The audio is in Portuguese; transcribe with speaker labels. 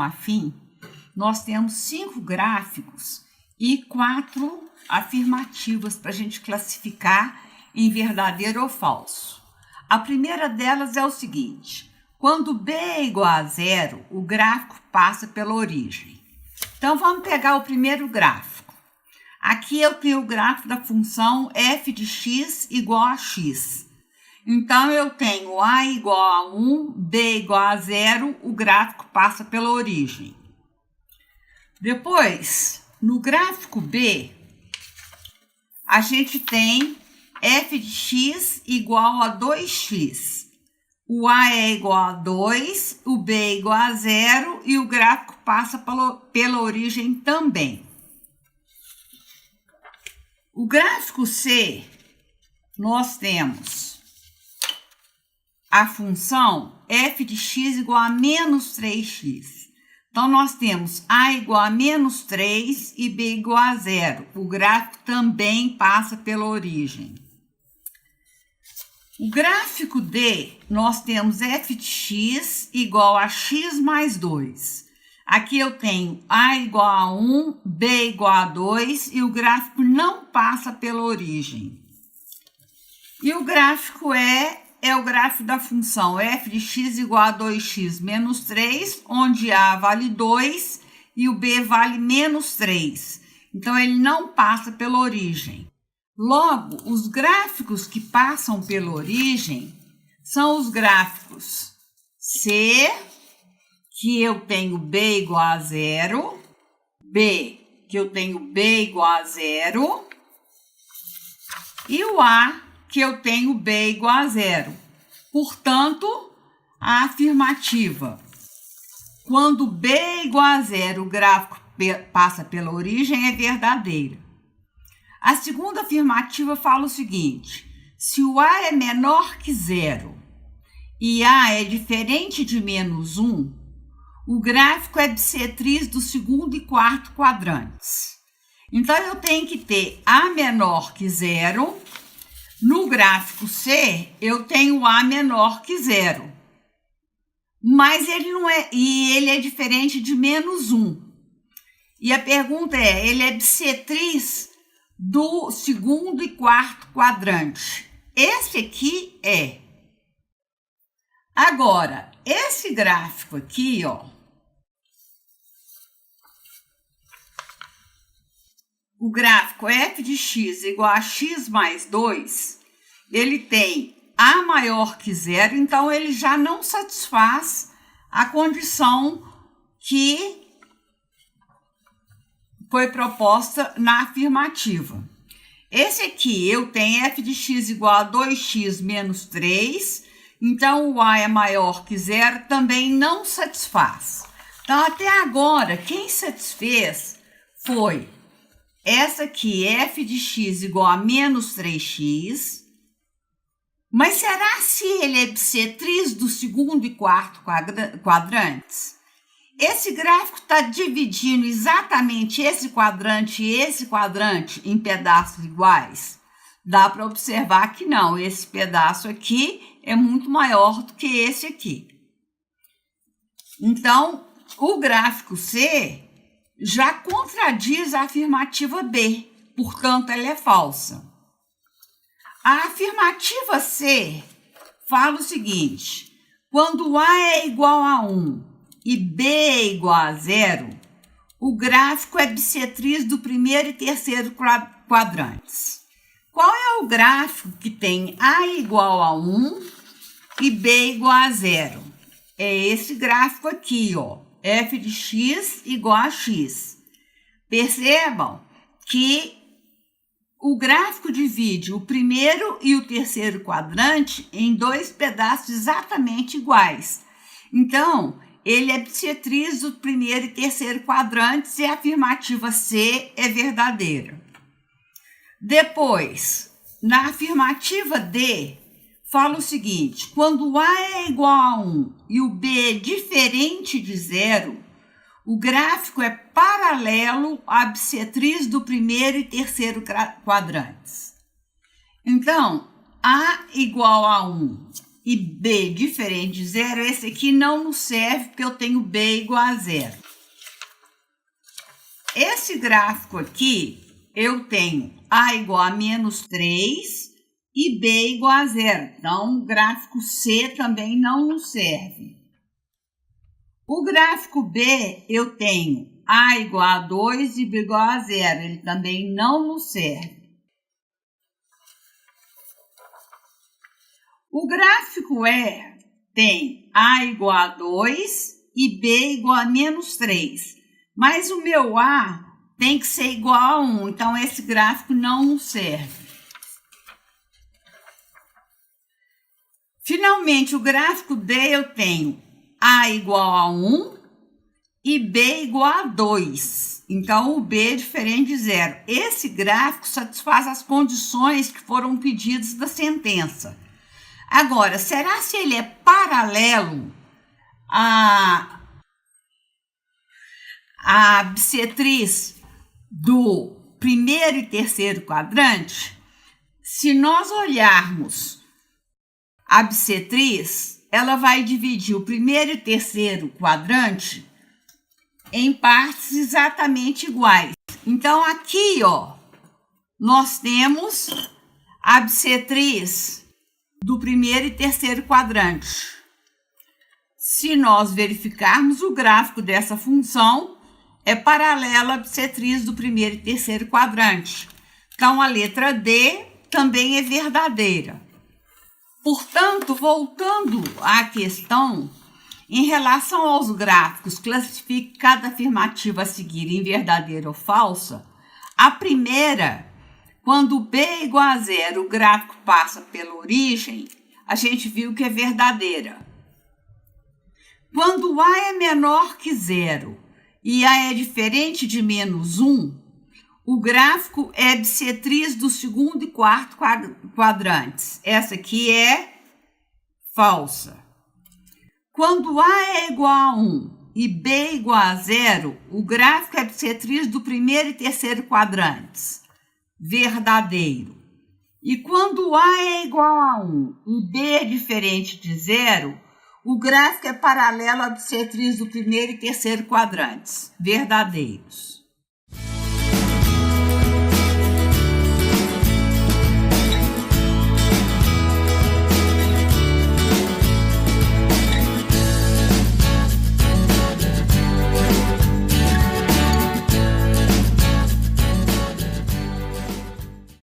Speaker 1: função afim, nós temos 5 gráficos e 4 afirmativas para a gente classificar em verdadeiro ou falso. A primeira delas é o seguinte: quando b é igual a 0, o gráfico passa pela origem. Então, vamos pegar o primeiro gráfico. Aqui eu tenho o gráfico da função f de x igual a x. Então, eu tenho a igual a 1, b igual a 0, o gráfico passa pela origem. Depois, no gráfico b, a gente tem f de x igual a 2x. O a é igual a 2, o b é igual a 0 e o gráfico passa pela origem também. O gráfico C, nós temos a função f de x igual a menos 3x. Então, nós temos a igual a menos 3 e b igual a 0. O gráfico também passa pela origem. O gráfico D, nós temos f de x igual a x mais 2. Aqui eu tenho a igual a 1, b igual a 2 e o gráfico não passa pela origem. E o gráfico é o gráfico da função f de x igual a 2x menos 3, onde a vale 2 e o b vale menos 3. Então, ele não passa pela origem. Logo, os gráficos que passam pela origem são os gráficos C, que eu tenho b igual a 0, B, que eu tenho b igual a 0, e o A, que eu tenho b igual a 0. Portanto, a afirmativa, quando b é igual a 0, o gráfico passa pela origem, é verdadeira. A segunda afirmativa fala o seguinte: se o A é menor que 0 e A é diferente de menos 1, o gráfico é bissetriz do segundo e quarto quadrantes. Então, eu tenho que ter A menor que 0. No gráfico C, eu tenho A menor que 0. Mas ele não é, e ele é diferente de menos 1. E a pergunta é, ele é bissetriz do segundo e quarto quadrante? Esse aqui é. Agora, esse gráfico aqui, ó, o gráfico f de x igual a x mais 2, ele tem a maior que 0, então ele já não satisfaz a condição que foi proposta na afirmativa. Esse aqui, eu tenho f de x igual a 2x menos 3, então o a é maior que 0, também não satisfaz. Então, até agora, quem satisfez foi essa aqui, f de x igual a menos 3x. Mas será se ele é bissetriz do segundo e quarto quadrantes? Esse gráfico está dividindo exatamente esse quadrante e esse quadrante em pedaços iguais? Dá para observar que não, esse pedaço aqui é muito maior do que esse aqui. Então, o gráfico C já contradiz a afirmativa B, portanto, ela é falsa. A afirmativa C fala o seguinte: quando A é igual a 1 e B é igual a 0, o gráfico é bissetriz do primeiro e terceiro quadrantes. Qual é o gráfico que tem A igual a 1 e B igual a 0? É esse gráfico aqui, ó, f de x igual a x. Percebam que o gráfico divide o primeiro e o terceiro quadrante em 2 pedaços exatamente iguais. Então, ele é bissetriz do primeiro e terceiro quadrantes e a afirmativa C é verdadeira. Depois, na afirmativa D, fala o seguinte: quando A é igual a 1 e o B é diferente de 0, o gráfico é paralelo à bissetriz do primeiro e terceiro quadrantes. Então, A igual a 1 e B diferente de zero, esse aqui não nos serve porque eu tenho B igual a zero. Esse gráfico aqui, eu tenho A igual a menos 3 e B igual a zero. Então, o gráfico C também não nos serve. O gráfico B, eu tenho A igual a 2 e B igual a zero. Ele também não nos serve. O gráfico E tem A igual a 2 e B igual a menos 3. Mas o meu A tem que ser igual a 1. Então, esse gráfico não nos serve. Finalmente, o gráfico D eu tenho A igual a 1 e B igual a 2. Então, o B é diferente de zero. Esse gráfico satisfaz as condições que foram pedidas da sentença. Agora, será se ele é paralelo à bissetriz do primeiro e terceiro quadrante? Se nós olharmos a bissetriz, ela vai dividir o primeiro e terceiro quadrante em partes exatamente iguais. Então, aqui, ó, nós temos a bissetriz do primeiro e terceiro quadrante. Se nós verificarmos o gráfico dessa função, é paralela à bissetriz do primeiro e terceiro quadrante. Então, a letra D também é verdadeira. Portanto, voltando à questão, em relação aos gráficos, classifique cada afirmativa a seguir em verdadeira ou falsa. A primeira, quando B é igual a zero, o gráfico passa pela origem, a gente viu que é verdadeira. Quando A é menor que zero e A é diferente de menos 1, o gráfico é bissetriz do segundo e quarto quadrantes. Essa aqui é falsa. Quando A é igual a 1 e B é igual a zero, o gráfico é bissetriz do primeiro e terceiro quadrantes. Verdadeiro. E quando A é igual a 1 e B é diferente de zero, o gráfico é paralelo à bissetriz do primeiro e terceiro quadrantes. Verdadeiros.